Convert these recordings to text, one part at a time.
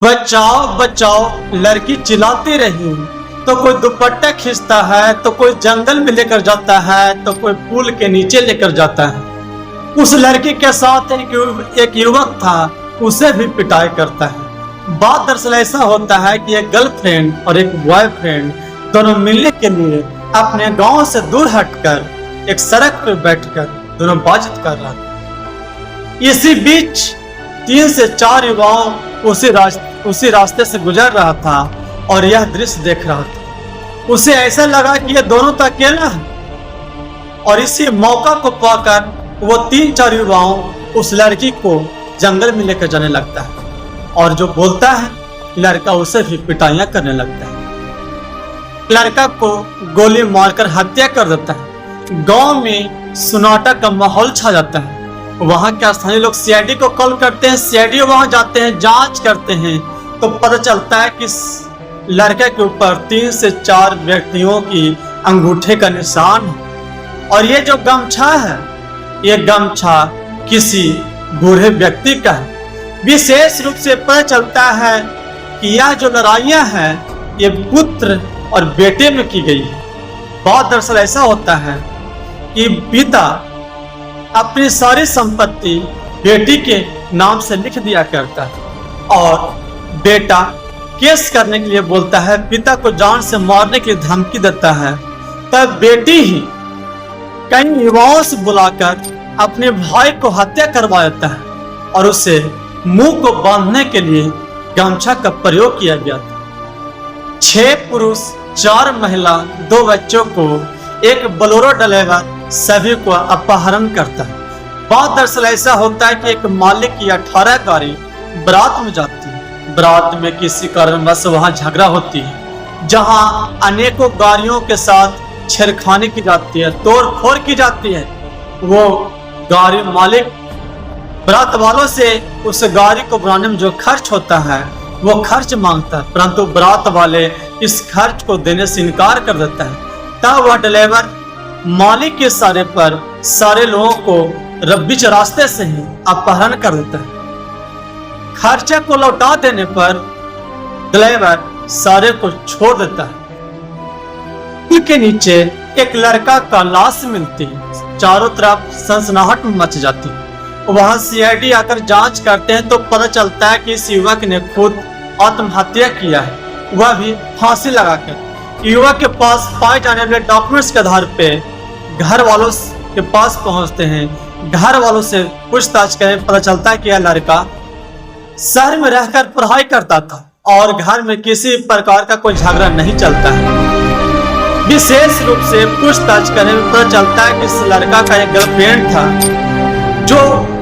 बचाओ बचाओ, लड़की चिल्लाती रही। तो कोई दुपट्टा खींचता है, तो कोई जंगल में लेकर जाता है, तो कोई पुल के नीचे लेकर जाता है। उस लड़की के साथ एक युवक था, उसे भी पिटाई करता है। बात दरअसल ऐसा होता है कि एक गर्लफ्रेंड और एक बॉयफ्रेंड दोनों मिलने के लिए अपने गांव से दूर हटकर एक सड़क पर बैठकर दोनों बातचीत कर रहा था। इसी बीच 3 से 4 युवाओं उसी रास्ते से गुजर रहा था और यह दृश्य देख रहा था। उसे ऐसा लगा कि ये दोनों तो अकेला है, और इसी मौका को पाकर वो 3-4 युवाओं उस लड़की को जंगल में लेकर जाने लगता है, और जो बोलता है लड़का उसे भी पिटाइयां करने लगता है। लड़का को गोली मारकर हत्या कर देता है। गांव में सन्नाटा का माहौल छा जाता है। वहां के स्थानीय लोग सीआईडी को कॉल करते हैं। सीआईडी वहां जाते हैं, जांच करते हैं, तो पता चलता है कि लड़के के ऊपर 3 से 4 व्यक्तियों की अंगूठे का निशान है, और ये जो गमछा है, ये गमछा किसी बूढ़े व्यक्ति का है। विशेष रूप से पता चलता है कि यह जो लड़ाइयां हैं ये पुत्र और बेटे में की गई है। बात दरअसल ऐसा होता है कि पिता अपनी सारी संपत्ति बेटी के नाम से लिख दिया करता है, और बेटा केस करने के लिए बोलता है, पिता को जान से मारने की धमकी देता है। तब बेटी ही कई युवाओं से बुलाकर अपने भाई को हत्या करवा देता है, और उसे मुंह को बांधने के लिए गमछा का प्रयोग किया गया था। 6 पुरुष 4 महिला 2 बच्चों को एक बोलेरो ड्राइवर सभी को अपहरण करता है। बात दरअसल ऐसा होता है कि एक मालिक की 18 गाड़ी बारात में जाती है। बारात में किसी कारणवश वहां झगड़ा होती है, जहां अनेकों गाड़ियों के साथ छेड़खानी की जाती है, तोड़फोड़ की जाती है। वो गाड़ी मालिक बारात वालों से उस गाड़ी को बनाने में जो खर्च होता है वो खर्च मांगता है, परंतु बारात वाले इस खर्च को देने से इनकार कर देता है। तब वह ड्राइवर मालिक के इशारे पर सारे लोगों को रब्बीच रास्ते से ही अपहरण कर देता है। खर्चे को लौटा देने पर ड्राइवर सारे को छोड़ देता है। पुल के नीचे एक लड़का का लाश मिलती है। चारों तरफ सनसनाहट मच जाती है। वहां सीआईडी आकर जांच करते हैं तो पता चलता है कि इस युवक ने खुद आत्महत्या किया है, वह भी फांसी लगाकर। युवक के पास पाए जाने वाले डॉक्यूमेंट्स के आधार पे घर वालों के पास पहुंचते हैं। घर वालों से पूछताछ करें, पता चलता है कि यह लड़का शहर में रहकर पढ़ाई करता था और घर में किसी प्रकार का कोई झगड़ा नहीं चलता है। विशेष रूप से पूछताछ करने में पता चलता है कि इस लड़का का एक गर्लफ्रेंड था, जो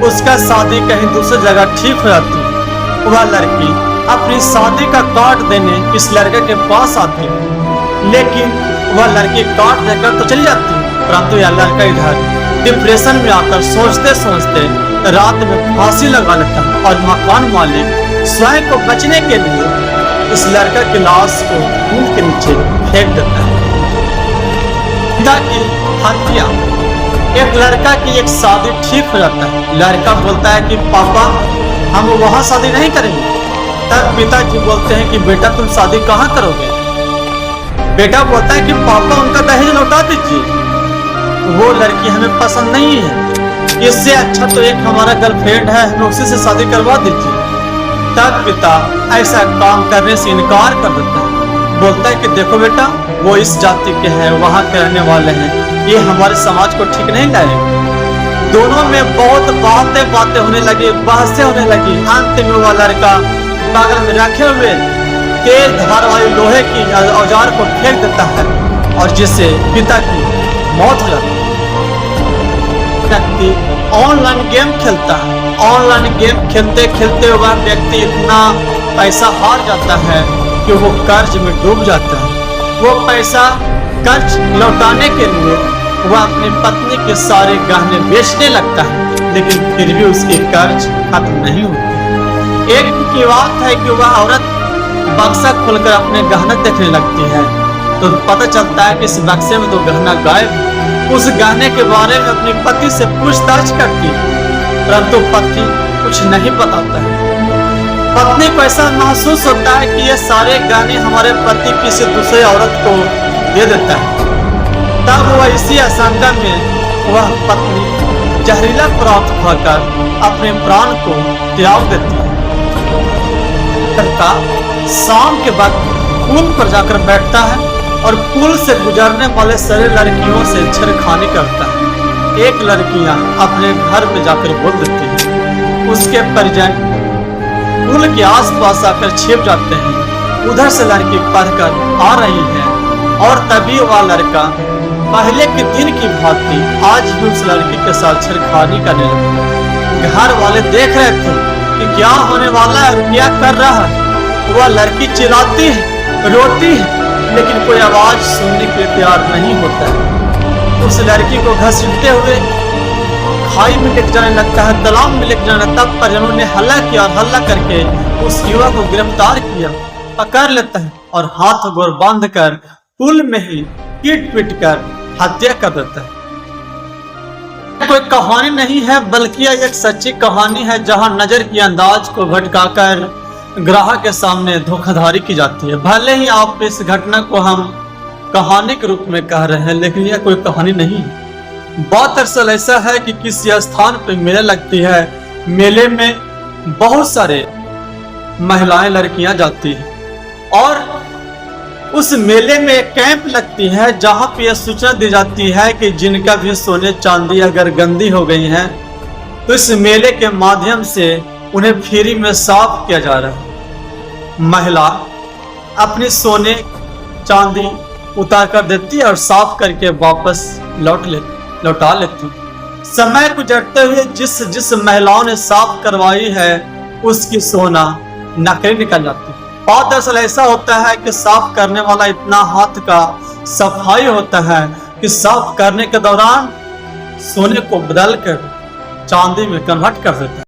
उसका शादी कहीं दूसरी जगह ठीक हो जाती। वह लड़की अपनी शादी का कार्ड देने इस लड़के के पास आती है, लेकिन वह लड़की कार्ड देकर तो चली जाती है, परंतु यह लड़का इधर डिप्रेशन में आकर सोचते सोचते रात में फांसी लगा लेता है, और मकान मालिक स्वयं को बचने के लिए इस लड़का की लाश को पुल के नीचे फेंक देता है। पिता की हत्या। एक लड़का की एक शादी ठीक हो जाता है। लड़का बोलता है कि पापा हम वहां शादी नहीं करेंगे। तब पिताजी बोलते हैं कि बेटा तुम शादी कहाँ करोगे। बेटा बोलता है कि पापा उनका दहेज लौटा दीजिए, वो लड़की हमें पसंद नहीं है, इससे अच्छा तो एक हमारा गर्लफ्रेंड है, हमें उसी से शादी करवा दीजिए। तब पिता ऐसा काम करने से इनकार कर देता है। बोलता है कि देखो बेटा, वो इस जाति के हैं, वहां के रहने वाले हैं, ये हमारे समाज को ठीक नहीं लाएगा। दोनों में बहुत बातें होने लगी, बहसें होने लगी। अंत में वह लड़का बगल में रखे हुए तेज धार वाले लोहे की औजार को फेंक देता है, और जिससे पिता की मौत हो जाती है। व्यक्ति ऑनलाइन गेम खेलता है। ऑनलाइन गेम खेलते खेलते वह व्यक्ति इतना पैसा हार जाता है कि वो कर्ज में डूब जाता है। वो पैसा कर्ज लौटाने के लिए वह अपनी पत्नी के सारे गहने बेचने लगता है, लेकिन फिर भी उसकी कर्ज खत्म नहीं होती। एक की बात है कि वह औरत बक्सा खोलकर अपने गहने देखने लगती है, तो पता चलता है कि इस बक्से में तो गहना गायब है। उस गहने के बारे में अपनी पति से पूछताछ करती है, परंतु पति कुछ नहीं बताता है। पत्नी को ऐसा महसूस होता है कि ये सारे गहने हमारे पति किसी दूसरे औरत को दे देता है। तब वह इसी आशंका में वह पत्नी जहरीला पदार्थ खाकर अपने प्राण को त्याग देती है। लड़का शाम के बाद पुल पर जाकर बैठता है और पुल से गुजरने वाले सारे लड़कियों से छेड़खानी करता है। एक लड़कियां अपने घर में जाकर बोल देती हैं। उसके परिजन पुल के आसपास आकर छिप जाते हैं। उधर से लड़की पढ़कर आ रही है और तभी वह लड़का पहले के दिन की भांति आज भी उस लड़की के साथ छेड़खानी करने लगा। घर वाले देख रहे थे कि क्या होने वाला है और क्या कर रहा है। वह लड़की चिल्लाती है, रोती है, लेकिन कोई आवाज सुनने के लिए तैयार नहीं होता है। उस लड़की को घसीटते हुए खाई में लेकर जाने लगता है, तालाब में लेकर जाने। तब परिजनों ने हल्ला किया और हल्ला करके उस युवक को गिरफ्तार किया, पकड़ लेता है और हाथ गोर बांध कर पुल में ही पीट पीट कर हत्या कर देता है। कोई कहानी नहीं है, बल्कि यह एक सच्ची कहानी है जहां नजर की अंदाज को भटकाकर ग्राहक के सामने धोखाधड़ी की जाती है। भले ही आप इस घटना को हम कहानी के रूप में कह रहे हैं, लेकिन यह कोई कहानी नहीं है। बात दरअसल ऐसा है कि किसी स्थान पर मेला लगती है। मेले में बहुत सारे महिलाएं लड़कियां जाती हैं और उस मेले में एक कैंप लगती है जहां पे यह सूचना दी जाती है कि जिनका भी सोने चांदी अगर गंदी हो गई है तो इस मेले के माध्यम से उन्हें फ्री में साफ किया जा रहा है। महिला अपनी सोने चांदी उतार कर देती है और साफ करके वापस लौटा लेती। समय गुजरते हुए जिस महिलाओं ने साफ करवाई है उसकी सोना नकली निकल जाती है। और दरअसल ऐसा होता है कि साफ करने वाला इतना हाथ का सफाई होता है कि साफ करने के दौरान सोने को बदल कर चांदी में कन्वर्ट कर देता है।